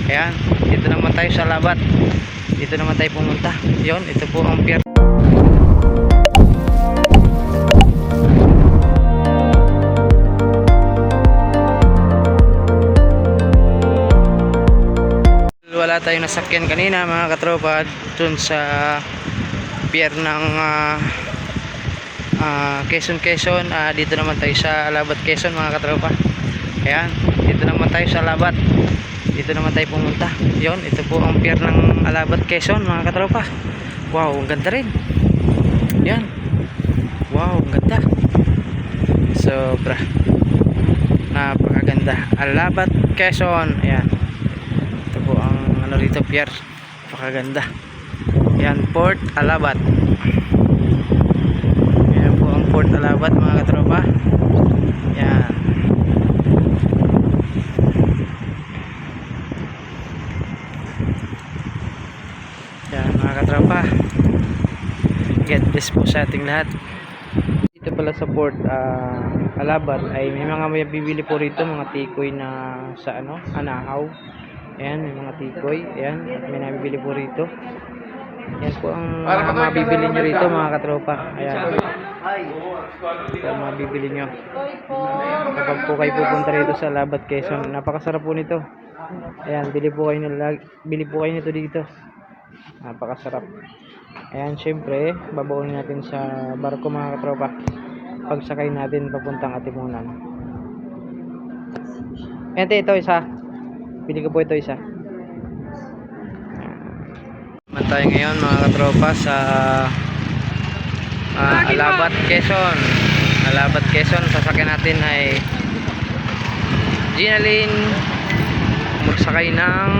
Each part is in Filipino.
Ayan, dito naman tayo sa Alabat. Dito naman tayo pumunta. Yun, ito po ang pier. Wala tayong nasakyan kanina mga katropa dun sa pier ng Quezon. Dito naman tayo sa Alabat Quezon mga katropa. Ayan, dito naman tayo sa Alabat. Dito naman tayo pumunta. Yon, ito po ang pier ng Alabat Quezon mga katropa. Wow, ang ganda rin. Yan. Wow, ang ganda. Sobra. Napakaganda. Alabat Quezon. Ayan. Ito po ang ano rito, pier. Napakaganda. Yan, Port Alabat. Yan po ang Port Alabat mga katropa. Yan. Yan mga katropa, God bless po sa ating lahat. Dito pala sa Port Alabat ay may mga bibili po rito, mga tikoy na sa ano, anahaw. Ayan, may mga tikoy. Ayan, at may nabibili po rito. Yan po ang mabibili nyo rito mga katropa. Ayan, ito ang mabibili nyo kapag po kayo pupunta rito sa Alabat Quezon. Napakasarap po nito. Ayan, bili po kayo nito dito. Napakasarap. Ayan, syempre babawin natin sa barko mga katropa pagsakay natin papuntang Atimunan. Ito isa, bili ko po ito isa. Man tayo ngayon mga katropa sa Alabat Quezon. Sasakyan natin ay Ginalin, magsakay ng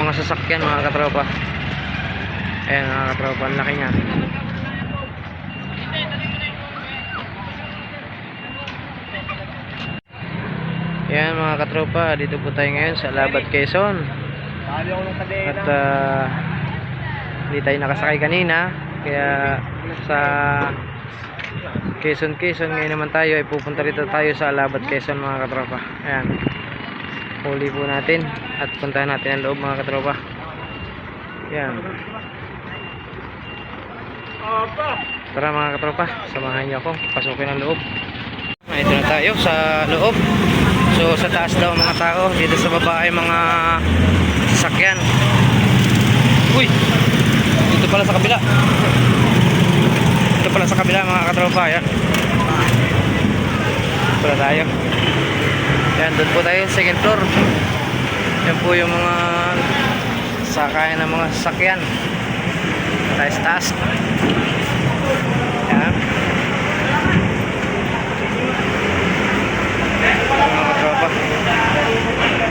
mga sasakyan mga katropa. Ayan mga katropa, ang laki niya. Ayan mga katropa, dito po tayo ngayon sa Alabat Quezon. At hindi tayo nakasakay kanina, kaya sa Quezon ngayon naman tayo ay pupunta rito tayo sa Alabat Quezon mga katropa. Ayan, huli po natin at puntahan natin ang loob mga katropa. Ayan. Tara mga katropa, samahan niyo ako pasukin ang loob. Ito na tayo sa loob. So sa taas daw mga tao, dito sa baba ay mga sasakyan. Uy, dito pala sa kabila. Dito pala sa kabila mga katropa. Ayan, pala tayo. Ayan, doon po tayo second floor. Yan po yung mga sakayan ng mga sasakyan. Taas. Ayan. Mga katropa.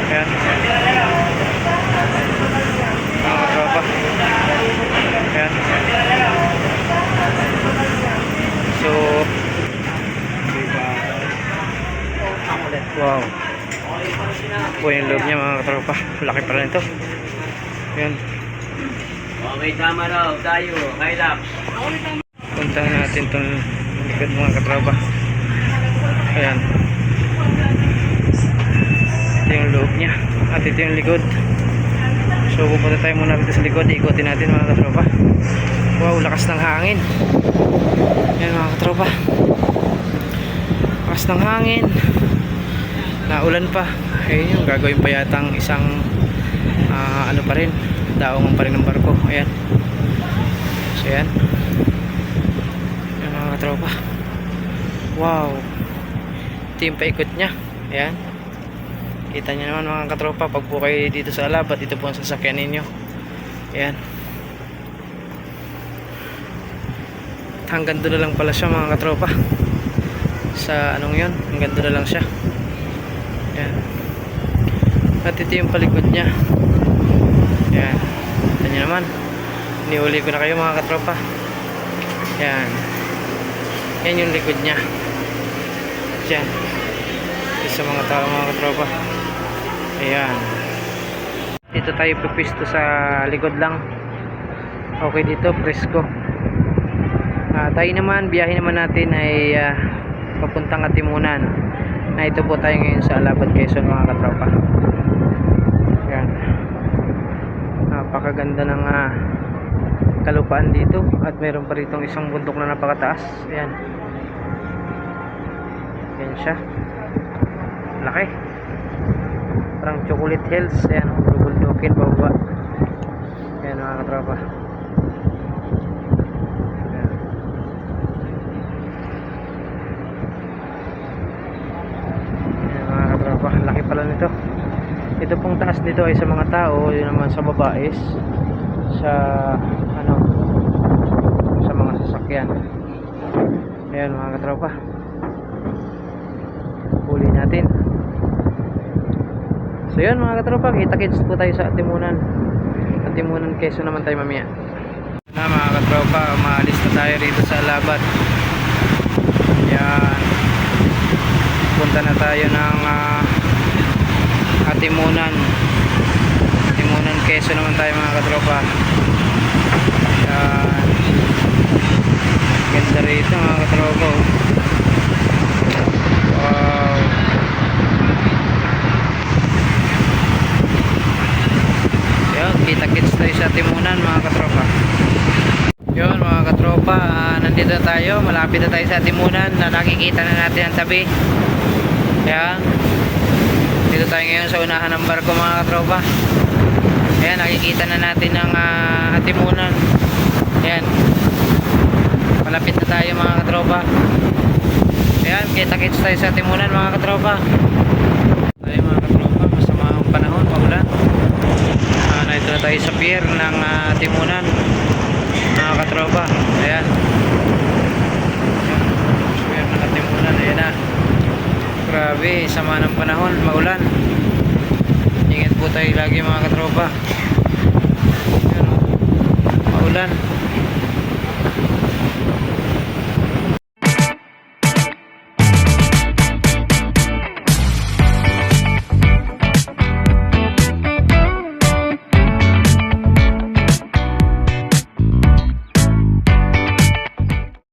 Ayan. Mga katropa. Ayan. So, wow. Po yung loob niya mga katropa. Laki pala nito. Ayan. Okay, tama raw tayo. Kay Laps. Puntahan natin itong likod mga katropa. Ayan. Ito yung loob niya. At ito yung likod. So pupunta tayo muna dito sa likod. Ikutin natin mga katropa. Wow, lakas ng hangin. Ayan mga katropa. Lakas ng hangin. Naulan pa. Ayun yung gagawin pa yatang isang ano pa rin, daungan pa rin ng barko. Ayan. So ayan. Ayan mga katropa. Wow. Ito yung paikot nya. Ayan. Kita nyo naman mga katropa, pag po kayo dito sa Alabat, ito po ang sasakyan ninyo. Ayan. Hanggang doon na lang pala siya mga katropa. Sa anong yun, hanggang doon na lang siya. Ayan. At ito yung palikod nya. Ayan. Ito nyo naman, niuli ko na kayo mga katropa. Ayan. Yan yung likod nya. Diyan. Sa mga tao mga katropa. Ayan. Dito tayo pipisto sa likod lang. Okay dito, presko. Tayo naman, biyahe naman natin ay papuntang Atimunan. Na ito po tayo ngayon sa Alabat Quezon mga katropa. Ayan. napakaganda ng kalupaan dito at meron pa rito isang bundok na napakataas. Ayan. Ayan siya. Laki. Parang chocolate hills. Ayan, bulbukin pababa. Ayan mga katropa. Ayan. Ayan mga katropa, laki pala nito. Ito pong taas nito ay sa mga tao, yun naman sa baba is sa ano, sa mga sasakyan. Ayan mga katropa, huli natin. So yun mga katropa, kita-kits po tayo sa Atimunan. Atimunan Quezon naman tayo mamaya. Na mga katropa, maalis na tayo rito sa Alabat. Ayan, punta na tayo ng Atimunan. Atimunan Quezon naman tayo mga katropa. Ayan, ganda rito mga katropa. Wow. Ayan, kita-kits tayo sa Atimunan mga katropa. Yun mga katropa, nandito na tayo, malapit na tayo sa Atimunan na nakikita na natin ang tabi. Ayan, dito tayo ngayon sa unahan ng barko mga katropa. Ayan, nakikita na natin ang Atimunan. Ayan, malapit na tayo mga katropa. Ayan, kita-kits tayo sa Atimunan mga katropa. Tayo mga katropa, masama ang panahon, paulan. Nandito na tayo sa pier ng Atimunan mga katropa. Ayan, pier ng Atimunan. Ayan na, grabe, sama ng panahon, maulan. Ingat po tayo lagi mga katropa. Ayan, maulan.